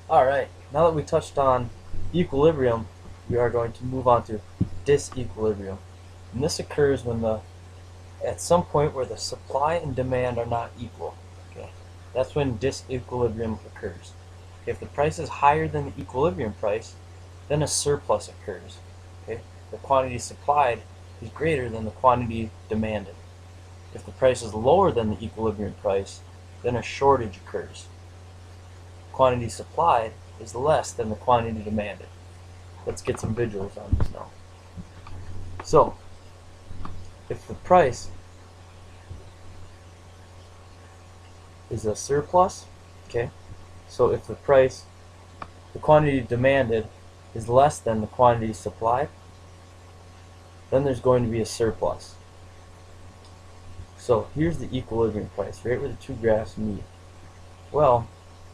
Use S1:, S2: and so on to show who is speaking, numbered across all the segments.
S1: Alright, now that we touched on equilibrium, we are going to move on to disequilibrium. And this occurs when at some point where the supply and demand are not equal. Okay, that's when disequilibrium occurs. Okay, if the price is higher than the equilibrium price, then a surplus occurs. Okay, the quantity supplied is greater than the quantity demanded. If the price is lower than the equilibrium price, then a shortage occurs. Quantity supplied is less than the quantity demanded. Let's get some visuals on this now. So, if the price is a surplus, okay, so if the quantity demanded is less than the quantity supplied, then there's going to be a surplus. So here's the equilibrium price, right where the two graphs meet. Well,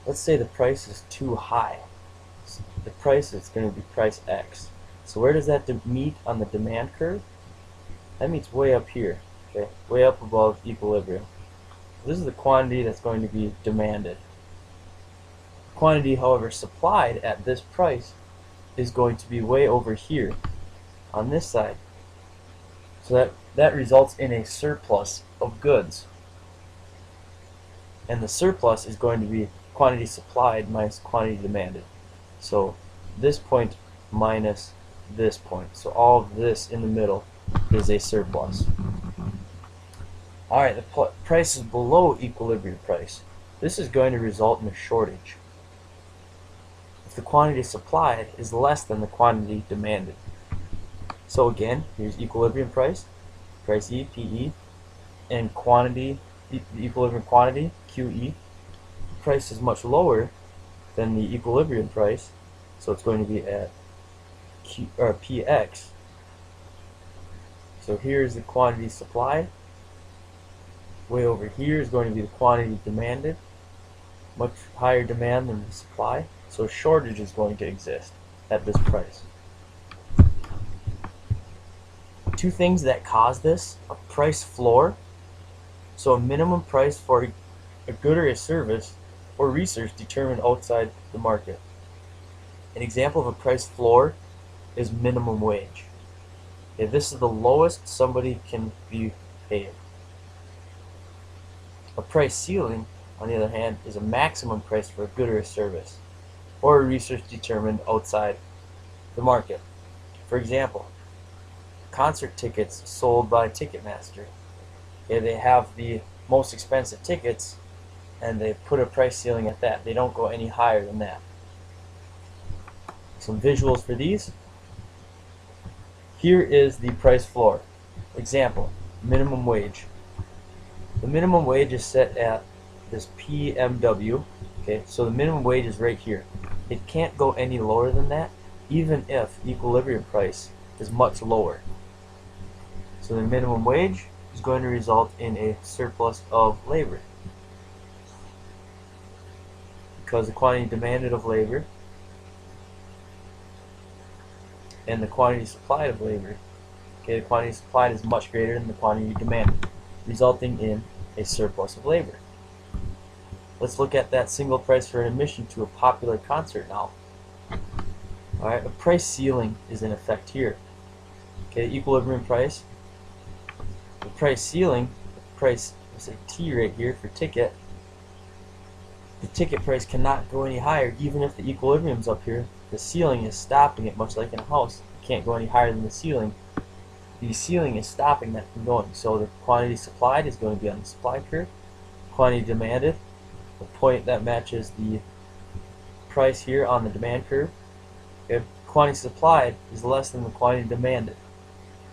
S1: let's say the price is too high. So the price is going to be price X. So where does that meet on the demand curve? That meets way up here, okay, way up above equilibrium. This is the quantity that's going to be demanded. Quantity, however, supplied at this price is going to be way over here on this side. So that results in a surplus of goods. And the surplus is going to be quantity supplied minus quantity demanded. So this point minus this point. So all of this in the middle is a surplus. Alright, the price is below equilibrium price. This is going to result in a shortage if the quantity supplied is less than the quantity demanded. So again, here's equilibrium price, price E, PE, and quantity, the equilibrium quantity, QE. The price is much lower than the equilibrium price, so it's going to be at PX. So here's the quantity supplied. Way over here is going to be the quantity demanded. Much higher demand than the supply. So a shortage is going to exist at this price. Two things that cause this: a price floor, so a minimum price for a good or a service or research determined outside the market. An example of a price floor is minimum wage. Okay, this is the lowest somebody can be paid. A price ceiling, on the other hand, is a maximum price for a good or a service, or a research determined outside the market. For example, concert tickets sold by Ticketmaster. Okay, they have the most expensive tickets, and they put a price ceiling at that. They don't go any higher than that. Some visuals for these. Here is the price floor. Example, minimum wage. The minimum wage is set at this PMW. Okay, so the minimum wage is right here. It can't go any lower than that, even if equilibrium price is much lower. So the minimum wage is going to result in a surplus of labor, because the quantity demanded of labor and the quantity supplied of labor, okay, the quantity supplied is much greater than the quantity demanded, resulting in a surplus of labor. Let's look at that single price for an admission to a popular concert now. Alright, a price ceiling is in effect here. Okay, equilibrium price. The price ceiling, the price, let's say T right here for ticket, the ticket price cannot go any higher even if the equilibrium's up here. The ceiling is stopping it, much like in a house. You can't go any higher than the ceiling. The ceiling is stopping that from going. So the quantity supplied is going to be on the supply curve. Quantity demanded, the point that matches the price here on the demand curve. Okay, quantity supplied is less than the quantity demanded.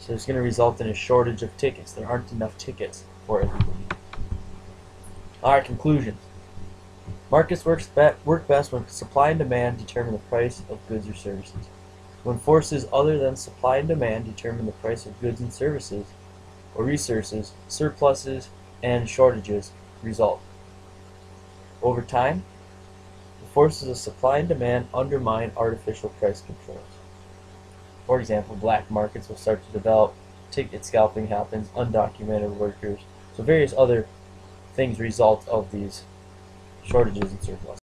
S1: So it's going to result in a shortage of tickets. There aren't enough tickets for everybody. Alright, conclusions. Markets work best when supply and demand determine the price of goods or services. When forces other than supply and demand determine the price of goods and services or resources, surpluses and shortages result. Over time, the forces of supply and demand undermine artificial price controls. For example, black markets will start to develop, ticket scalping happens, undocumented workers, so various other things result of these shortages and surpluses.